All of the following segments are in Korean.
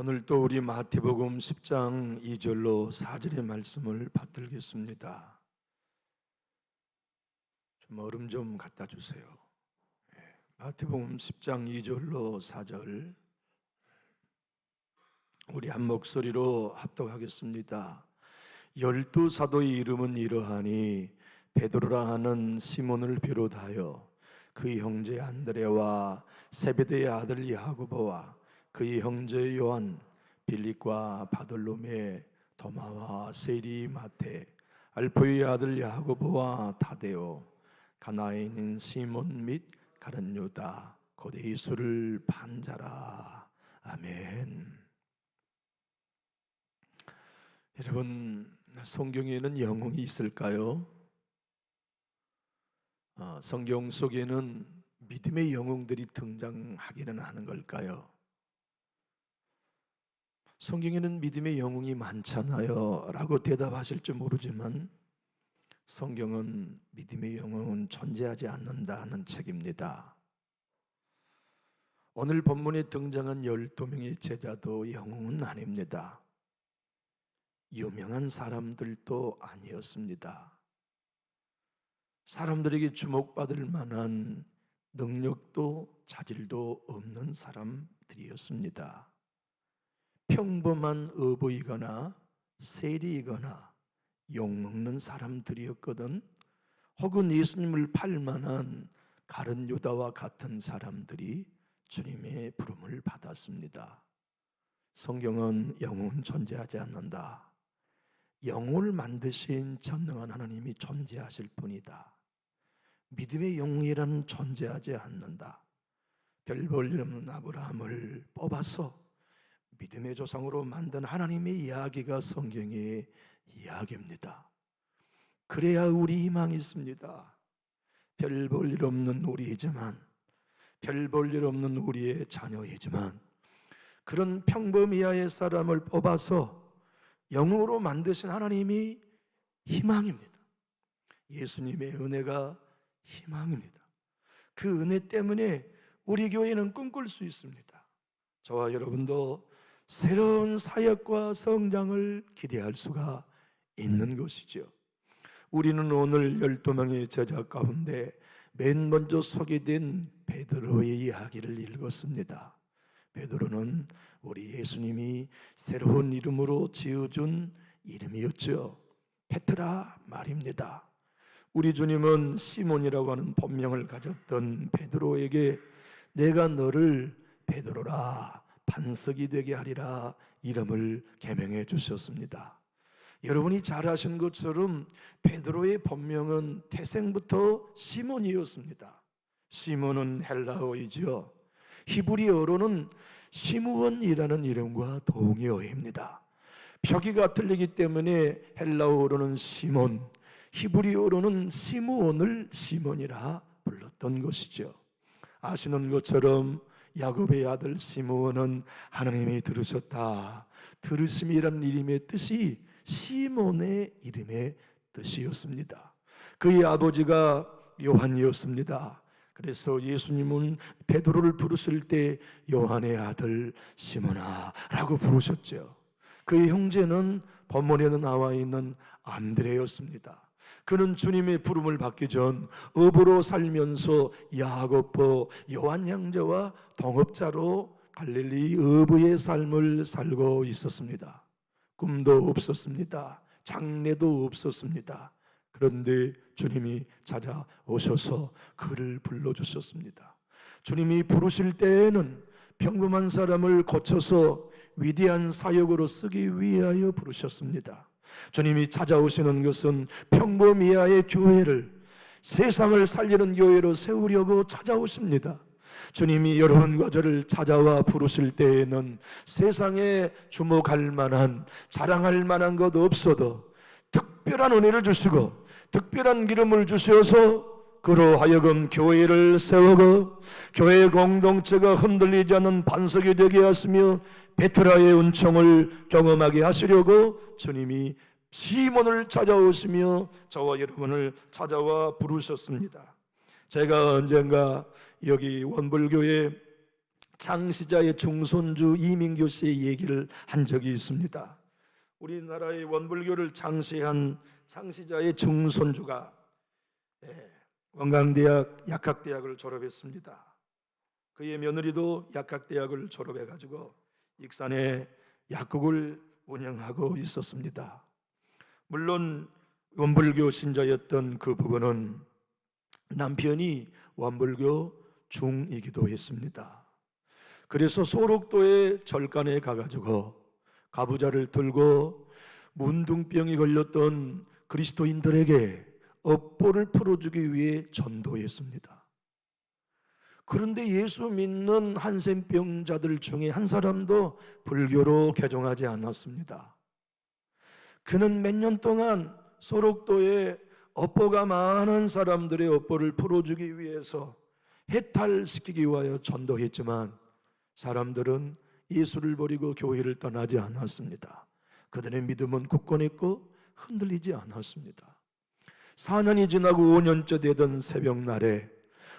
오늘 또 우리 마태복음 10장 2절로 4절의 말씀을 받들겠습니다. 좀 얼음 좀 갖다 주세요. 마태복음 10장 2절로 4절 우리 한 목소리로 합독하겠습니다. 12사도의 이름은 이러하니 베드로라 하는 시몬을 비롯하여 그의 형제 안드레와 세베대의 아들 야고보와 그의 형제 요한, 빌립과 바돌로메, 도마와 세리, 마테, 알포의 아들 야고보와 타데오, 가나에 있는 시몬 및 가룟 유다, 곧 예수를 반자라. 아멘. 여러분, 성경에는 영웅이 있을까요? 성경 속에는 믿음의 영웅들이 등장하기는 하는 걸까요? 성경에는 믿음의 영웅이 많잖아요 라고 대답하실지 모르지만 성경은 믿음의 영웅은 존재하지 않는다는 책입니다. 오늘 본문에 등장한 12명의 제자도 영웅은 아닙니다. 유명한 사람들도 아니었습니다. 사람들에게 주목받을 만한 능력도 자질도 없는 사람들이었습니다. 평범한 어부이거나 세리이거나 욕먹는 사람들이었거든. 혹은 예수님을 팔만한 가룟 유다와 같은 사람들이 주님의 부름을 받았습니다. 성경은 영웅은 존재하지 않는다. 영웅을 만드신 전능한 하나님이 존재하실 뿐이다. 믿음의 영웅이라는 존재하지 않는다. 별 볼 일 없는 아브라함을 뽑아서 믿음의 조상으로 만든 하나님의 이야기가 성경의 이야기입니다. 그래야 우리 희망이 있습니다. 별 볼 일 없는 우리이지만, 별 볼 일 없는 우리의 자녀이지만 그런 평범이하의 사람을 뽑아서 영웅으로 만드신 하나님이 희망입니다. 예수님의 은혜가 희망입니다. 그 은혜 때문에 우리 교회는 꿈꿀 수 있습니다. 저와 여러분도 새로운 사역과 성장을 기대할 수가 있는 것이죠. 우리는 오늘 12명의 제자 가운데 맨 먼저 소개된 베드로의 이야기를 읽었습니다. 베드로는 우리 예수님이 새로운 이름으로 지어준 이름이었죠. 페트라 말입니다. 우리 주님은 시몬이라고 하는 본명을 가졌던 베드로에게 내가 너를 베드로라 반석이 되게 하리라 이름을 계명해 주셨습니다. 여러분이 잘 아신 것처럼 베드로의 본명은 태생부터 시몬이었습니다. 시몬은 헬라어이죠. 히브리어로는 시므온이라는 이름과 동의어입니다. 표기가 틀리기 때문에 헬라어로는 시몬, 히브리어로는 시므온을 시몬이라 불렀던 것이죠. 아시는 것처럼 야곱의 아들 시므온은 하나님이 들으셨다. 들으심이라는 이름의 뜻이 시몬의 이름의 뜻이었습니다. 그의 아버지가 요한이었습니다. 그래서 예수님은 베드로를 부르실 때 요한의 아들 시몬아 라고 부르셨죠. 그의 형제는 본문에도 나와 있는 안드레였습니다. 그는 주님의 부름을 받기 전 어부로 살면서 야고보, 요한 형제와 동업자로 갈릴리 어부의 삶을 살고 있었습니다. 꿈도 없었습니다. 장래도 없었습니다. 그런데 주님이 찾아오셔서 그를 불러주셨습니다. 주님이 부르실 때에는 평범한 사람을 고쳐서 위대한 사역으로 쓰기 위하여 부르셨습니다. 주님이 찾아오시는 것은 평범이하의 교회를 세상을 살리는 교회로 세우려고 찾아오십니다. 주님이 여러분과 저를 찾아와 부르실 때에는 세상에 주목할 만한, 자랑할 만한 것 없어도 특별한 은혜를 주시고 특별한 기름을 주셔서 그로 하여금 교회를 세우고 교회 공동체가 흔들리지 않는 반석이 되게 하시며 베트라의 은총을 경험하게 하시려고 주님이 시몬을 찾아오시며 저와 여러분을 찾아와 부르셨습니다. 제가 언젠가 여기 원불교회 창시자의 중손주 이민교 씨의 얘기를 한 적이 있습니다. 우리나라의 원불교를 창시한 창시자의 중손주가 원광대학 약학대학을 졸업했습니다. 그의 며느리도 약학대학을 졸업해가지고 익산에 약국을 운영하고 있었습니다. 물론 원불교 신자였던 그 부부는 남편이 원불교 중이기도 했습니다. 그래서 소록도의 절간에 가가지고 가부좌를 들고 문둥병이 걸렸던 그리스도인들에게 업보를 풀어주기 위해 전도했습니다. 그런데 예수 믿는 한센병자들 중에 한 사람도 불교로 개종하지 않았습니다. 그는 몇 년 동안 소록도에 업보가 많은 사람들의 업보를 풀어주기 위해서 해탈시키기 위하여 전도했지만 사람들은 예수를 버리고 교회를 떠나지 않았습니다. 그들의 믿음은 굳건했고 흔들리지 않았습니다. 4년이 지나고 5년째 되던 새벽날에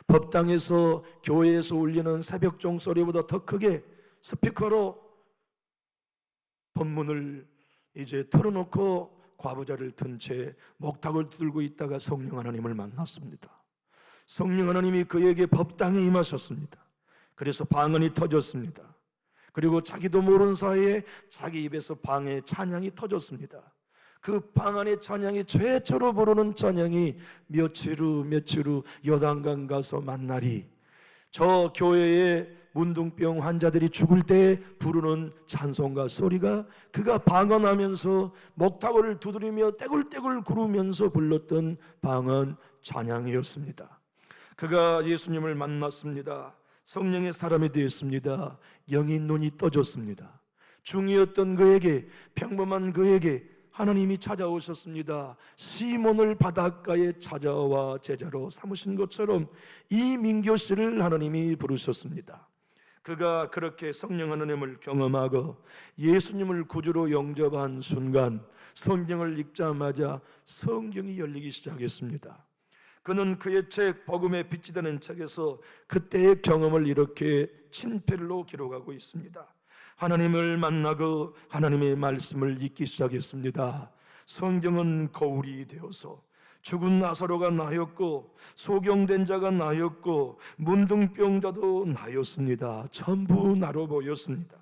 법당에서 교회에서 울리는 새벽 종소리보다 더 크게 스피커로 본문을 이제 틀어놓고 과부자를 든 채 목탁을 들고 있다가 성령 하나님을 만났습니다. 성령 하나님이 그에게 법당에 임하셨습니다. 그래서 방언이 터졌습니다. 그리고 자기도 모르는 사이에 자기 입에서 방의 찬양이 터졌습니다. 그 방 안의 찬양이 최초로 부르는 찬양이 며칠 후 요단강 가서 만나리, 저 교회의 문둥병 환자들이 죽을 때 부르는 찬송가 소리가 그가 방언하면서 목탁을 두드리며 떼굴떼굴 구르면서 불렀던 방언 찬양이었습니다. 그가 예수님을 만났습니다. 성령의 사람이 되었습니다. 영의 눈이 떠졌습니다. 중이었던 그에게, 평범한 그에게 하나님이 찾아오셨습니다. 시몬을 바닷가에 찾아와 제자로 삼으신 것처럼 이민교 씨를 하나님이 부르셨습니다. 그가 그렇게 성령 하나님을 경험하고 예수님을 구주로 영접한 순간 성경을 읽자마자 성경이 열리기 시작했습니다. 그는 그의 책 복음의 빛이 되는 책에서 그때의 경험을 이렇게 친필로 기록하고 있습니다. 하나님을 만나고 하나님의 말씀을 읽기 시작했습니다. 성경은 거울이 되어서 죽은 나사로가 나였고 소경된 자가 나였고 문둥병자도 나였습니다. 전부 나로 보였습니다.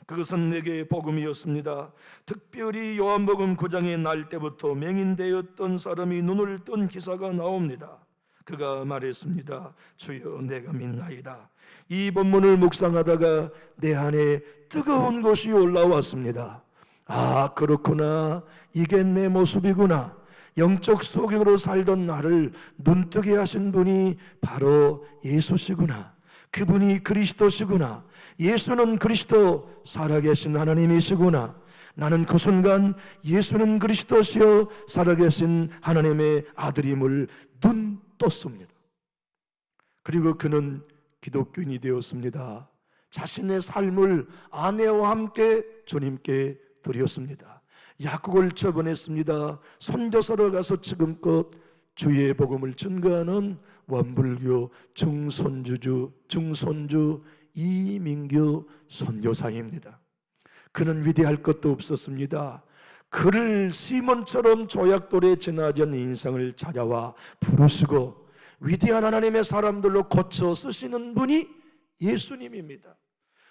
그것은 내게 복음이었습니다. 특별히 요한복음 9장에 날 때부터 맹인되었던 사람이 눈을 뜬 기사가 나옵니다. 그가 말했습니다. 주여 내가 믿나이다. 이 본문을 묵상하다가 내 안에 뜨거운 것이 올라왔습니다. 아, 그렇구나. 이게 내 모습이구나. 영적 소경으로 살던 나를 눈뜨게 하신 분이 바로 예수시구나. 그분이 그리스도시구나. 예수는 그리스도, 살아계신 하나님이시구나. 나는 그 순간 예수는 그리스도시요 살아계신 하나님의 아들임을 눈 떴습니다. 그리고 그는 기독교인이 되었습니다. 자신의 삶을 아내와 함께 주님께 드렸습니다. 약국을 처분했습니다. 선교사로 가서 지금껏 주의 복음을 증거하는 원불교 중손주 이민교 선교사입니다. 그는 위대할 것도 없었습니다. 그를 시몬처럼 조약돌에 지나던 인생을 찾아와 부르시고 위대한 하나님의 사람들로 고쳐 쓰시는 분이 예수님입니다.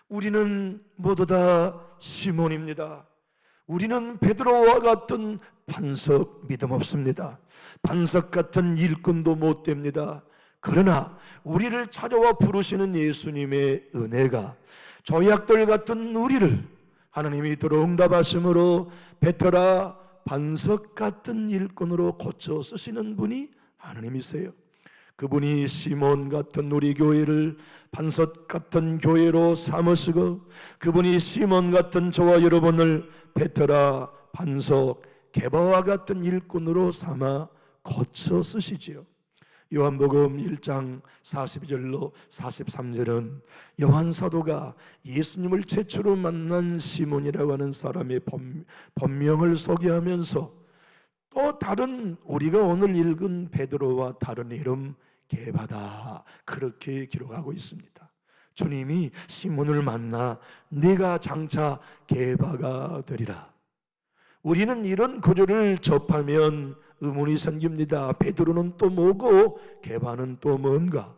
우리는 모두 다 시몬입니다. 우리는 베드로와 같은 반석 믿음 없습니다. 반석 같은 일꾼도 못 됩니다. 그러나 우리를 찾아와 부르시는 예수님의 은혜가 조약돌 같은 우리를 하나님이 들어응답하심으로 베테라 반석 같은 일꾼으로 고쳐 쓰시는 분이 하나님이세요. 그분이 시몬 같은 우리 교회를 반석 같은 교회로 삼으시고 그분이 시몬 같은 저와 여러분을 베테라 반석 게바와 같은 일꾼으로 삼아 고쳐 쓰시지요. 요한복음 1장 42절로 43절은 요한 사도가 예수님을 최초로 만난 시몬이라고 하는 사람의 본명을 소개하면서 또 다른 우리가 오늘 읽은 베드로와 다른 이름 게바다 그렇게 기록하고 있습니다. 주님이 시몬을 만나 네가 장차 게바가 되리라. 우리는 이런 구절을 접하면 의문이 생깁니다. 베드로는 또 뭐고 게바는 또 뭔가?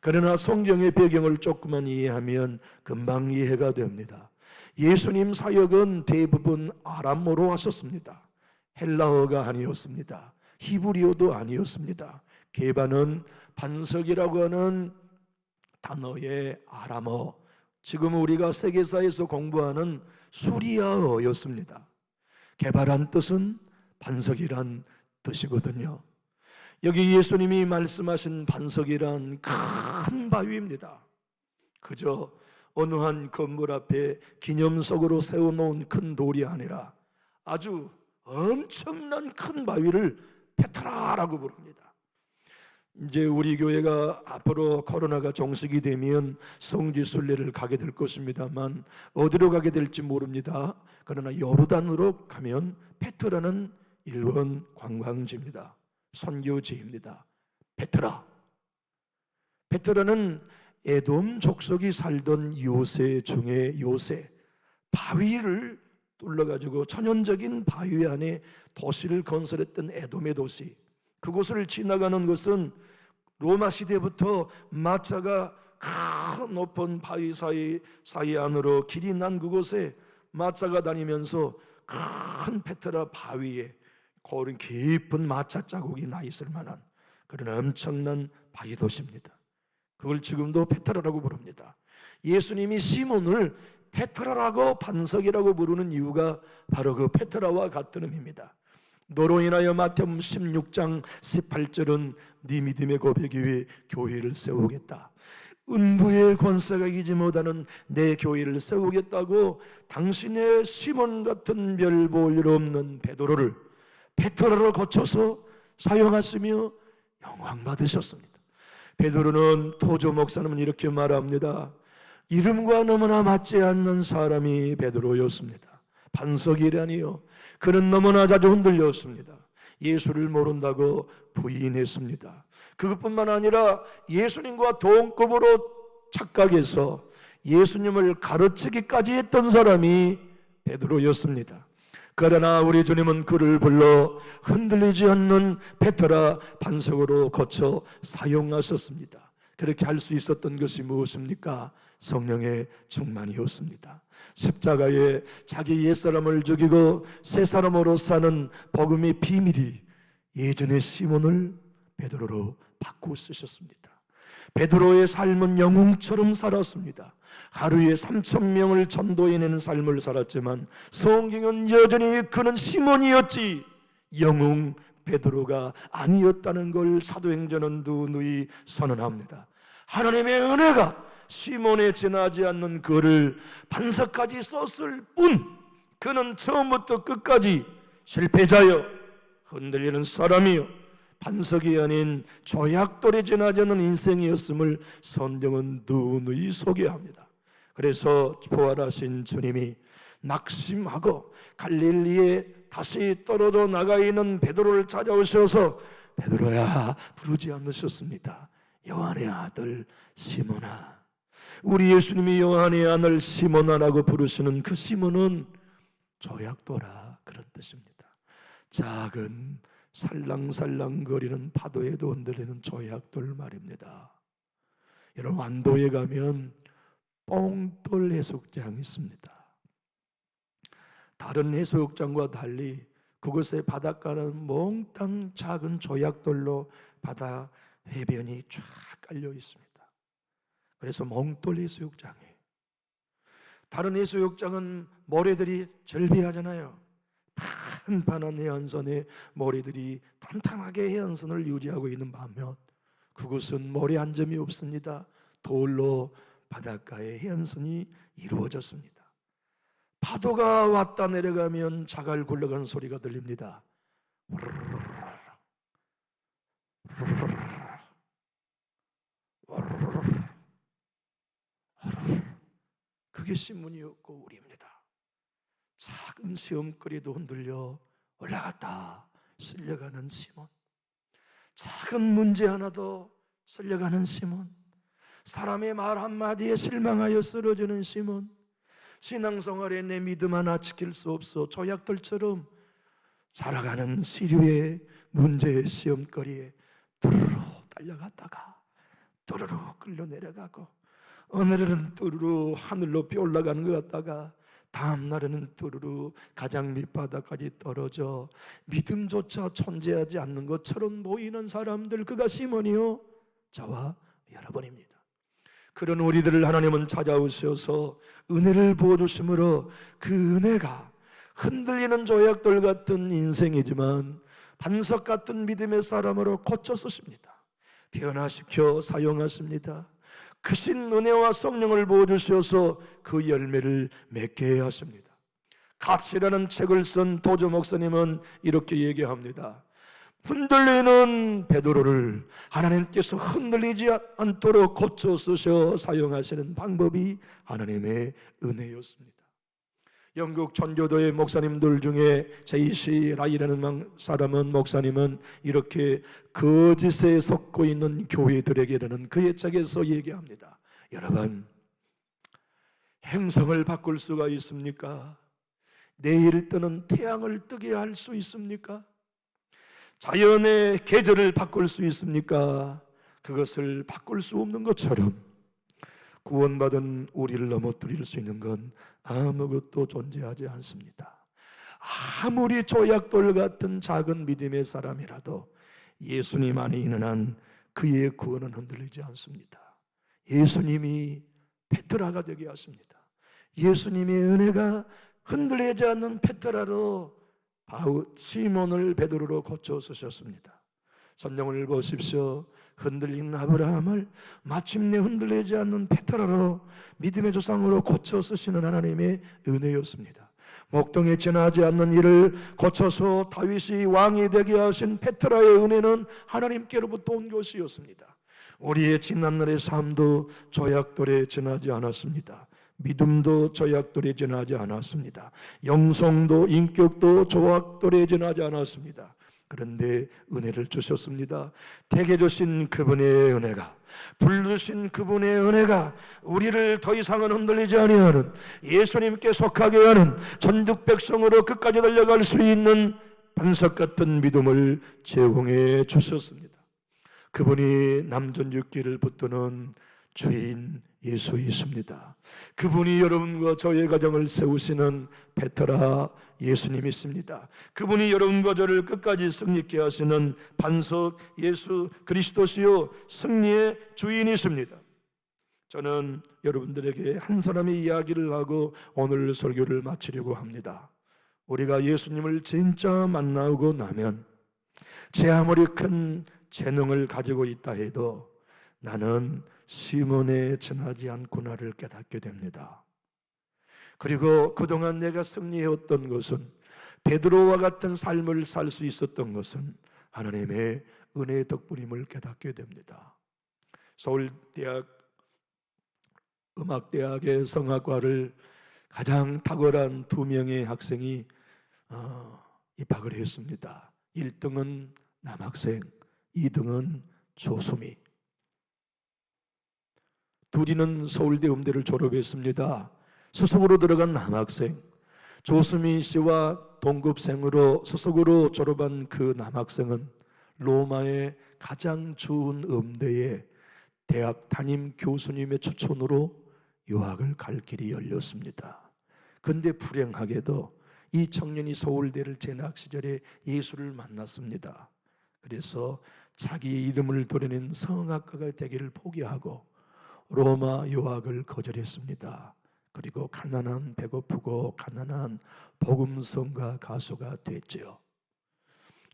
그러나 성경의 배경을 조금만 이해하면 금방 이해가 됩니다. 예수님 사역은 대부분 아람어로 왔었습니다. 헬라어가 아니었습니다. 히브리어도 아니었습니다. 게바는 반석이라고 하는 단어의 아람어, 지금 우리가 세계사에서 공부하는 수리아어였습니다. 게바란 뜻은 반석이란 뜻이거든요. 여기 예수님이 말씀하신 반석이란 큰 바위입니다. 그저 어느 한 건물 앞에 기념석으로 세워놓은 큰 돌이 아니라 아주 엄청난 큰 바위를 페트라라고 부릅니다. 이제 우리 교회가 앞으로 코로나가 종식이 되면 성지순례를 가게 될 것입니다만 어디로 가게 될지 모릅니다. 그러나 요르단으로 가면 페트라는 일본 관광지입니다. 선교지입니다. 페트라는 에돔 족속이 살던 요새 중에 요새, 바위를 뚫어가지고 천연적인 바위 안에 도시를 건설했던 에돔의 도시, 그곳을 지나가는 것은 로마 시대부터 마차가 큰 높은 바위 사이 안으로 길이 난 그곳에 마차가 다니면서 큰 페트라 바위에 고른 깊은 마차 자국이 나 있을 만한 그런 엄청난 바위 도시입니다. 그걸 지금도 페트라라고 부릅니다. 예수님이 시몬을 페트라라고 반석이라고 부르는 이유가 바로 그 페트라와 같은 의미입니다. 너로 인하여 마태복음 16장 18절은 네 믿음의 고백이 위해 교회를 세우겠다. 은부의 권세가 이기지 못하는 내 교회를 세우겠다고 당신의 시몬 같은 별 볼 일 없는 베드로를 페트라로 고쳐서 사용하시며 영광 받으셨습니다. 베드로는 토조 목사님은 이렇게 말합니다. 이름과 너무나 맞지 않는 사람이 베드로였습니다. 반석이라니요. 그는 너무나 자주 흔들렸습니다. 예수를 모른다고 부인했습니다. 그것뿐만 아니라 예수님과 동급으로 착각해서 예수님을 가르치기까지 했던 사람이 베드로였습니다. 그러나 우리 주님은 그를 불러 흔들리지 않는 페트라 반석으로 거쳐 사용하셨습니다. 그렇게 할 수 있었던 것이 무엇입니까? 성령의 충만이었습니다. 십자가에 자기 옛사람을 죽이고 새 사람으로 사는 복음의 비밀이 예전의 시몬을 베드로로 바꾸어 쓰셨습니다. 베드로의 삶은 영웅처럼 살았습니다. 하루에 3,000명을 전도해내는 삶을 살았지만 성경은 여전히 그는 시몬이었지 영웅 베드로가 아니었다는 걸 사도행전은 누누이 선언합니다. 하나님의 은혜가 시몬에 지나지 않는 그를 반석까지 썼을 뿐 그는 처음부터 끝까지 실패자여 흔들리는 사람이요 반석이 아닌 조약돌에 지나지 않는 인생이었음을 성경은 누누이 소개합니다. 그래서 부활하신 주님이 낙심하고 갈릴리에 다시 떨어져 나가 있는 베드로를 찾아오셔서 베드로야 부르지 않으셨습니다. 요한의 아들 시몬아. 우리 예수님이 요한의 아들 시몬아라고 부르시는 그 시몬은 조약돌아 그런 뜻입니다. 작은 살랑살랑거리는 파도에도 흔들리는 조약돌 말입니다. 여러분 완도에 가면 뽕돌 해수욕장이 있습니다. 다른 해수욕장과 달리 그곳의 바닷가는 몽땅 작은 조약돌로 바다 해변이 쫙 깔려 있습니다. 그래서 몽돌 해수욕장이에요. 다른 해수욕장은 모래들이 절비하잖아요. 판판한 해안선에 모래들이 탄탄하게 해안선을 유지하고 있는 반면 그곳은 모래 한 점이 없습니다. 돌로 바닷가의 해안선이 이루어졌습니다. 파도가 왔다 내려가면 자갈 굴러가는 소리가 들립니다. 그게 신문이었고 우리입니다. 작은 시험거리도 흔들려 올라갔다 쓸려가는 시몬, 작은 문제 하나도 쓸려가는 시몬, 사람의 말 한마디에 실망하여 쓰러지는 시몬, 신앙생활에 내 믿음 하나 지킬 수 없어 조약돌처럼 살아가는 시류의 문제의 시험거리에 두루루 달려갔다가 두루루 끌려 내려가고, 오늘은 두루루 하늘 높이 올라가는 것 같다가 다음 날에는 두루루 가장 밑바닥까지 떨어져 믿음조차 존재하지 않는 것처럼 보이는 사람들, 그가 시몬이요 저와 여러분입니다. 그런 우리들을 하나님은 찾아오셔서 은혜를 부어주심으로 그 은혜가 흔들리는 조약돌 같은 인생이지만 반석 같은 믿음의 사람으로 고쳐 쓰십니다. 변화시켜 사용하십니다. 크신 은혜와 성령을 부어주셔서 그 열매를 맺게 하십니다. 갓이라는 책을 쓴 도조 목사님은 이렇게 얘기합니다. 흔들리는 베드로를 하나님께서 흔들리지 않도록 고쳐 쓰셔 사용하시는 방법이 하나님의 은혜였습니다. 영국 전교도의 목사님들 중에 제이시 라이라는 사람은, 목사님은 이렇게 거짓에 속고 있는 교회들에게는 그의 책에서 얘기합니다. 여러분, 행성을 바꿀 수가 있습니까? 내일 뜨는 태양을 뜨게 할 수 있습니까? 자연의 계절을 바꿀 수 있습니까? 그것을 바꿀 수 없는 것처럼 구원받은 우리를 넘어뜨릴 수 있는 건 아무것도 존재하지 않습니다. 아무리 조약돌 같은 작은 믿음의 사람이라도 예수님 안에 있는 한 그의 구원은 흔들리지 않습니다. 예수님이 페트라가 되게 하십니다. 예수님의 은혜가 흔들리지 않는 페트라로 시몬을 베드로로 고쳐 쓰셨습니다. 성경을 보십시오. 흔들리는 아브라함을 마침내 흔들리지 않는 페트라로, 믿음의 조상으로 고쳐 쓰시는 하나님의 은혜였습니다. 목동에 지나지 않는 일을 고쳐서 다윗이 왕이 되게 하신 페트라의 은혜는 하나님께로부터 온 것이었습니다. 우리의 지난날의 삶도 조약돌에 지나지 않았습니다. 믿음도 조약돌에 지나지 않았습니다. 영성도 인격도 조약돌에 지나지 않았습니다. 그런데 은혜를 주셨습니다. 택해 주신 그분의 은혜가, 부르신 그분의 은혜가 우리를 더 이상은 흔들리지 아니하는, 예수님께 속하게 하는 전국 백성으로 끝까지 달려갈 수 있는 반석 같은 믿음을 제공해 주셨습니다. 그분이 남전육기를 붙드는 주인 예수이십니다. 그분이 여러분과 저의 가정을 세우시는 베테라 예수님이십니다. 그분이 여러분과 저를 끝까지 승리케 하시는 반석 예수 그리스도시요 승리의 주인이십니다. 저는 여러분들에게 한 사람의 이야기를 하고 오늘 설교를 마치려고 합니다. 우리가 예수님을 진짜 만나고 나면 제 아무리 큰 재능을 가지고 있다 해도 나는 시몬에 지나지 않구나를 깨닫게 됩니다. 그리고 그동안 내가 승리해왔던 것은, 베드로와 같은 삶을 살 수 있었던 것은 하나님의 은혜 덕분임을 깨닫게 됩니다. 서울대학 음악대학의 성악과를 가장 탁월한 2명의 학생이 입학을 했습니다. 1등은 남학생, 2등은 조수미. 둘이는 서울대 음대를 졸업했습니다. 수석으로 들어간 남학생, 조수미 씨와 동급생으로 수석으로 졸업한 그 남학생은 로마의 가장 좋은 음대에 대학 담임 교수님의 추천으로 유학을 갈 길이 열렸습니다. 그런데 불행하게도 이 청년이 서울대를 재학 시절에 예수를 만났습니다. 그래서 자기 이름을 도려낸 성악가가 되기를 포기하고 로마 유학을 거절했습니다. 그리고 가난한, 배고프고 가난한 복음성가 가수가 됐죠.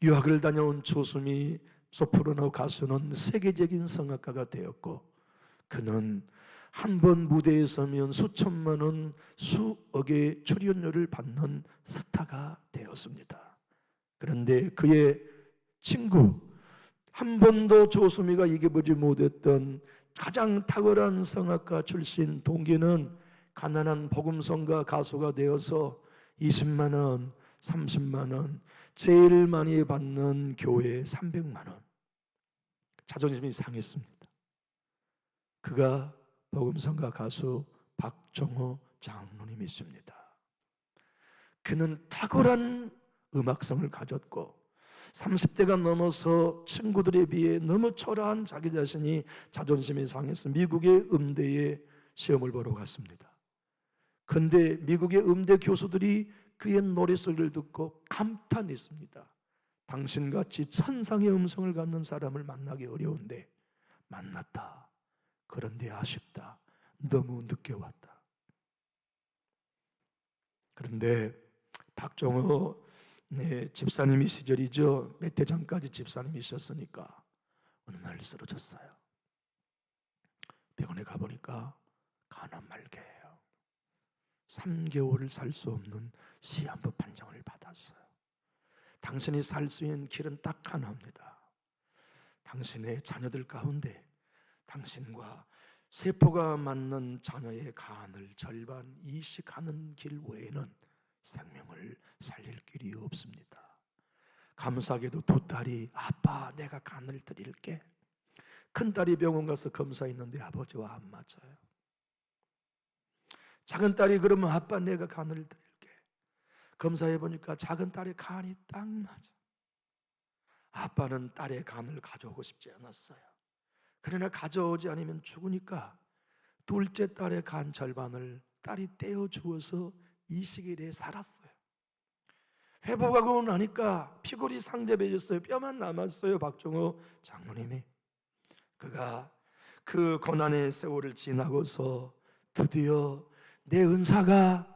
유학을 다녀온 조수미 소프라노 가수는 세계적인 성악가가 되었고, 그는 한 번 무대에 서면 수천만 원, 수억의 출연료를 받는 스타가 되었습니다. 그런데 그의 친구, 한 번도 조수미가 이겨보지 못했던 가장 탁월한 성악가 출신 동기는 가난한 복음성가 가수가 되어서 20만 원, 30만 원, 제일 많이 받는 교회에 300만 원. 자존심이 상했습니다. 그가 복음성가 가수 박정호 장로님이십니다. 그는 탁월한 음악성을 가졌고 30대가 넘어서 친구들에 비해 너무 초라한 자기 자신이 자존심이 상해서 미국의 음대에 시험을 보러 갔습니다. 그런데 미국의 음대 교수들이 그의 노래소리를 듣고 감탄했습니다. 당신같이 천상의 음성을 갖는 사람을 만나기 어려운데 만났다. 그런데 아쉽다. 너무 늦게 왔다. 그런데 박정호 집사님이 시절이죠. 몇 해 전까지 집사님이셨으니까 어느 날 쓰러졌어요. 병원에 가보니까 간암 말기예요. 3개월을 살 수 없는 시한부 판정을 받았어요. 당신이 살 수 있는 길은 딱 하나입니다. 당신의 자녀들 가운데 당신과 세포가 맞는 자녀의 간을 절반 이식하는 길 외에는 생명을 살릴 길이 없습니다. 감사하게도 두 딸이 아빠 내가 간을 드릴게. 큰딸이 병원 가서 검사했는데 아버지와 안 맞아요. 작은 딸이 그러면 아빠 내가 간을 드릴게. 검사해보니까 작은 딸의 간이 딱 맞아. 아빠는 딸의 간을 가져오고 싶지 않았어요. 그러나 가져오지 않으면 죽으니까 둘째 딸의 간 절반을 딸이 떼어주어서 이식일에 살았어요. 회복하고 나니까 피골이 상접해졌어요. 뼈만 남았어요. 박정호 장로님이. 그가 그 고난의 세월을 지나고서 드디어 내 은사가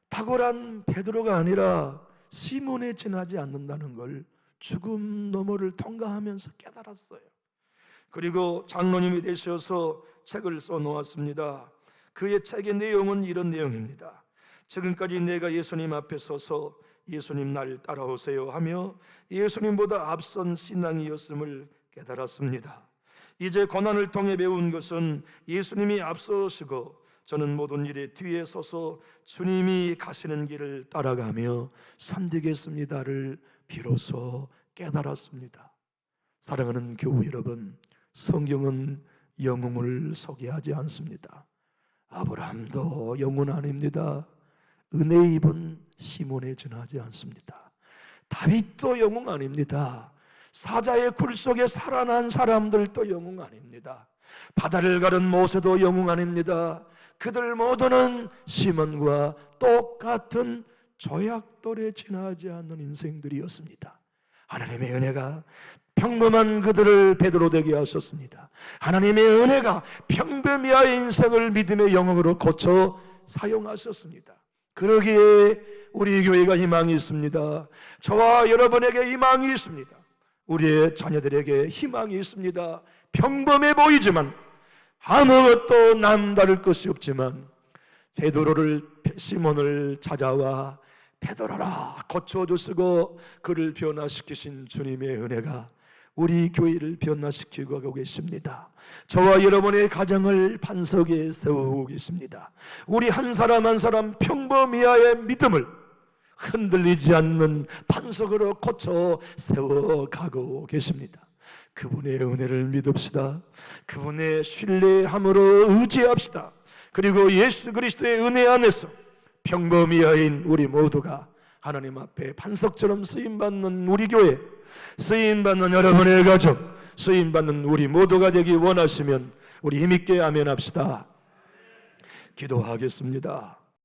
탁월한 베드로가 아니라 시몬에 지나지 않는다는 걸 죽음 너머를 통과하면서 깨달았어요. 그리고 장로님이 되셔서 책을 써놓았습니다. 그의 책의 내용은 이런 내용입니다. 지금까지 내가 예수님 앞에 서서 예수님 날 따라오세요 하며 예수님보다 앞선 신앙이었음을 깨달았습니다. 이제 고난을 통해 배운 것은 예수님이 앞서시고 저는 모든 일에 뒤에 서서 주님이 가시는 길을 따라가며 섬기겠습니다를 비로소 깨달았습니다. 사랑하는 교우 여러분, 성경은 영웅을 소개하지 않습니다. 아브라함도 영웅 아닙니다. 은혜 입은 시몬에 지나지 않습니다. 다윗도 영웅 아닙니다. 사자의 굴 속에 살아난 사람들도 영웅 아닙니다. 바다를 가른 모세도 영웅 아닙니다. 그들 모두는 시몬과 똑같은 조약돌에 지나지 않는 인생들이었습니다. 하나님의 은혜가 평범한 그들을 베드로 되게 하셨습니다. 하나님의 은혜가 평범이의 인생을 믿음의 영웅으로 고쳐 사용하셨습니다. 그러기에 우리 교회가 희망이 있습니다. 저와 여러분에게 희망이 있습니다. 우리의 자녀들에게 희망이 있습니다. 평범해 보이지만 아무것도 남다를 것이 없지만 시몬을 찾아와 베드로라 고쳐주시고 그를 변화시키신 주님의 은혜가 우리 교회를 변화시키고 가고 계십니다. 저와 여러분의 가정을 반석에 세우고 계십니다. 우리 한 사람 한 사람 평범이하의 믿음을 흔들리지 않는 반석으로 고쳐 세워가고 계십니다. 그분의 은혜를 믿읍시다. 그분의 신뢰함으로 의지합시다. 그리고 예수 그리스도의 은혜 안에서 평범이하인 우리 모두가 하나님 앞에 반석처럼 쓰임받는 우리 교회, 쓰임받는 여러분의 가정, 쓰임받는 우리 모두가 되기 원하시면 우리 힘있게 아멘합시다. 기도하겠습니다.